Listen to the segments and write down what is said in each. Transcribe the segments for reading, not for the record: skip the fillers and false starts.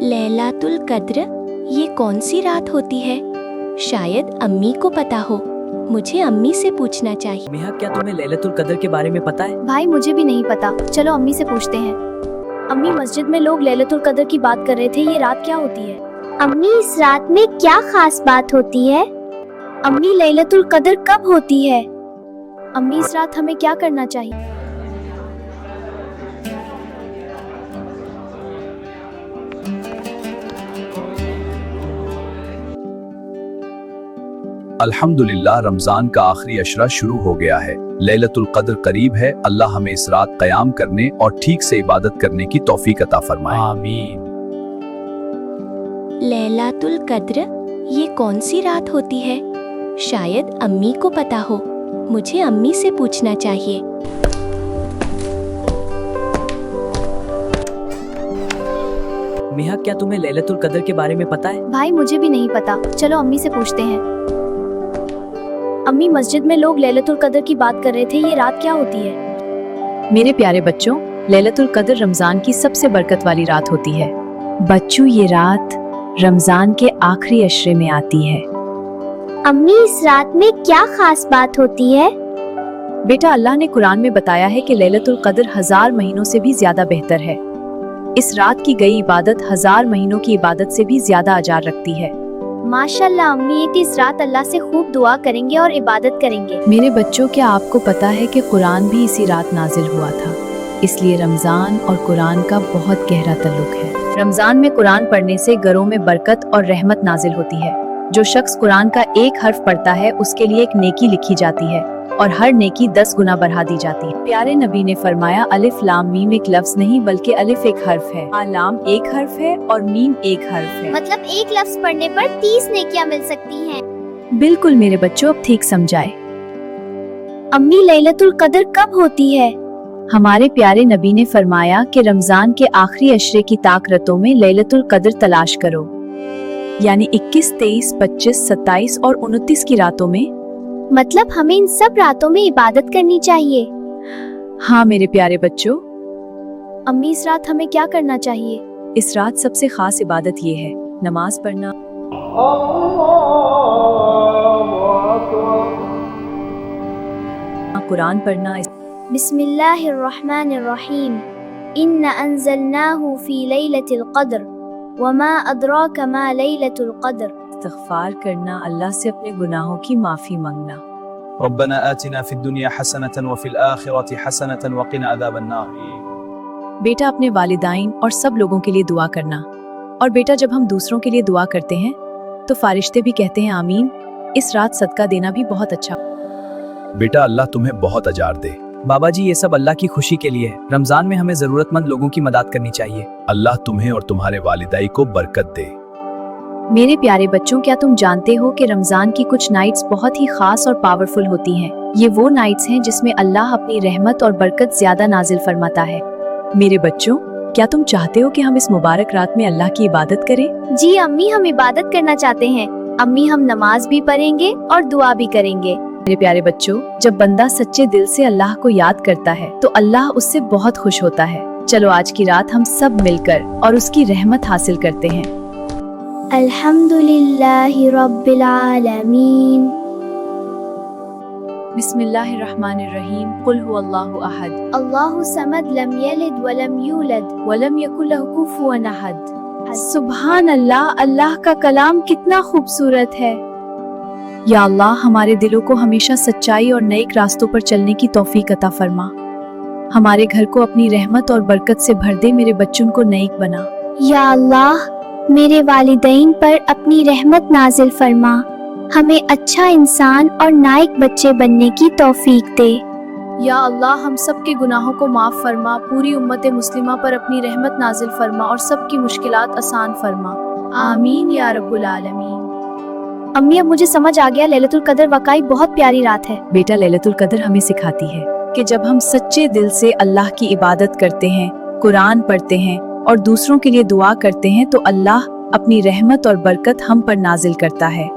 लैलातुल कद्र ये कौन सी रात होती है? शायद अम्मी को पता हो, मुझे अम्मी से पूछना चाहिए। नेहा, क्या तुम्हें लैलतुल कद्र के बारे में पता है? भाई मुझे भी नहीं पता, चलो अम्मी से पूछते हैं। अम्मी, मस्जिद में लोग लैलतुल कद्र की बात कर रहे थे, ये रात क्या होती है? अम्मी, इस रात में क्या खास बात होती है? अम्मी, लैलतुल कद्र कब होती है? अम्मी, इस रात हमें क्या करना चाहिए? अल्हम्दुलिल्लाह, रमजान का आखिरी अशरा शुरू हो गया है। लैलतुल कद्र करीब है। अल्लाह हमें इस रात क़याम करने और ठीक से इबादत करने की तौफीक अता फरमाए। आमीन। लैलातुल कद्र ये कौन सी रात होती है? शायद अम्मी को पता हो, मुझे अम्मी से पूछना चाहिए। नेहा, क्या तुम्हें लैलतुल कद्र के बारे में पता है? भाई मुझे भी नहीं पता, चलो अम्मी से पूछते हैं। अम्मी, मस्जिद में लोग लैलतुल कद्र की बात कर रहे थे, ये रात क्या होती है? मेरे प्यारे बच्चों, लैलतुल कद्र रमजान की सबसे बरकत वाली रात होती है। बच्चों, ये रात रमजान के आखिरी अशरे में आती है। अम्मी, इस रात में क्या खास बात होती है? बेटा, अल्लाह ने कुरान में बताया है कि लैलतुल कद्र 1000 महीनों से भी ज्यादा बेहतर है। इस रात की गई इबादत 1000 महीनों की इबादत से भी ज्यादा अजार रखती है। माशाल्लाह अम्मी, ये इस रात अल्लाह से खूब दुआ करेंगे और इबादत करेंगे। मेरे बच्चों, क्या आपको पता है कि कुरान भी इसी रात नाजिल हुआ था? इसलिए रमजान और कुरान का बहुत गहरा ताल्लुक है। रमजान में कुरान पढ़ने से घरों में बरकत और रहमत नाजिल होती है। जो शख्स कुरान का एक हर्फ पढ़ता है, उसके लिए एक नेकी लिखी जाती है और हर नेकी 10 गुना बढ़ा दी जाती है। प्यारे नबी ने फरमाया, अलिफ लाम मीम एक लफ्ज नहीं बल्कि अलिफ एक हर्फ है, लाम एक हर्फ है और मीम एक हर्फ है। मतलब एक लफ्ज पढ़ने पर 30 नेकियां मिल सकती हैं। बिल्कुल मेरे बच्चों, अब ठीक समझाए। अम्मी, लैलतुल कद्र कब होती है? हमारे प्यारे नबी ने फरमाया कि रमजान के आखिरी अशरे की ताक रातों में लैलतुल कद्र तलाश करो, यानी 21, 23, 25, 27 और 29 की रातों में। मतलब हमें इन सब रातों में इबादत करनी चाहिए। हाँ मेरे प्यारे बच्चों, अम्मी, इस रात हमें क्या करना चाहिए? इस रात सबसे खास इबादत ये है, नमाज पढ़ना, कुरान पढ़ना। बिस्मिल्लाहिर्रहमानिर्रहीम। इन्ना अंज़लनाहु फी लैलतिल क़द्र वमा अदराका मा लैलतुल क़द्र। इस्तिग़फ़ार करना, अल्लाह से अपने गुनाहों की माफ़ी मांगना। रब्बना आतिना फिद दुनिया हसनतन व फिल आखिरति हसनतन व क़िना अज़ाबन्नार। बेटा, अपने वालिदैन और सब लोगों के लिए दुआ करना। और बेटा, जब हम दूसरों के लिए दुआ करते हैं तो फारिश्ते भी कहते हैं आमीन। इस रात सदका देना भी बहुत अच्छा। बेटा, अल्लाह तुम्हें बहुत अजार दे। बाबा जी, ये सब अल्लाह की खुशी के लिए है। रमजान में हमें जरूरतमंद लोगों की मदद करनी चाहिए। अल्लाह तुम्हें और तुम्हारे वालिदाई को बरकत दे। मेरे प्यारे बच्चों, क्या तुम जानते हो कि रमजान की कुछ नाइट्स बहुत ही खास और पावरफुल होती हैं? ये वो नाइट्स हैं जिसमें अल्लाह अपनी रहमत और बरकत ज्यादा नाजिल फरमाता है। मेरे बच्चों, क्या तुम चाहते हो कि हम इस मुबारक रात में अल्लाह की इबादत करें? जी अम्मी, हम इबादत करना चाहते हैं। अम्मी, हम नमाज भी पढ़ेंगे और दुआ भी करेंगे। मेरे प्यारे बच्चों, जब बंदा सच्चे दिल से अल्लाह को याद करता है तो अल्लाह उससे बहुत खुश होता है। चलो आज की रात हम सब मिलकर और उसकी रहमत हासिल करते हैं। अल्हम्दुलिल्लाहि रब्बिल आलमीन। बिस्मिल्लाहिर्रहमानिर्रहीम। कुल हुवल्लाहु अहद, अल्लाहु समद, लम यलिद व लम यूलद व लम यकुल लहू कुफुवन अहद। सुभान अल्लाह, अल्लाह का कलाम कितना खूबसूरत है। या अल्लाह, हमारे दिलों को हमेशा सच्चाई और नेक रास्तों पर चलने की तौफीक अता फरमा। हमारे घर को अपनी रहमत और बरकत से भर दे, मेरे बच्चों को नेक बना। या अल्लाह, मेरे वालिदैन पर अपनी रहमत नाजिल फरमा। हमें अच्छा इंसान और नाइक बच्चे बनने की तौफीक दे। या अल्लाह, हम सब के गुनाहों को माफ फरमा। पूरी उम्मत मुस्लिमा पर अपनी रहमत नाजिल फरमा और सबकी मुश्किलात आसान फरमा। आमीन या रब्बुल आलमीन। अम्मी, अब मुझे समझ आ गया, लैलतुल कद्र वाकई बहुत प्यारी रात है। बेटा, लैलतुल कद्र हमें सिखाती है कि जब हम सच्चे दिल से अल्लाह की इबादत करते हैं, कुरान पढ़ते हैं और दूसरों के लिए दुआ करते हैं तो अल्लाह अपनी रहमत और बरकत हम पर नाजिल करता है।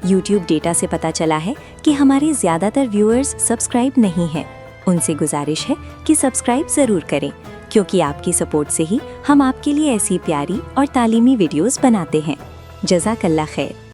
YouTube डेटा से पता चला है कि हमारे ज्यादातर व्यूअर्स सब्सक्राइब नहीं हैं। उनसे गुजारिश है कि सब्सक्राइब ज़रूर करें, क्योंकि आपकी सपोर्ट से ही हम आपके लिए ऐसी प्यारी और तालीमी वीडियोस बनाते हैं। जज़ाकल्लाह खैर।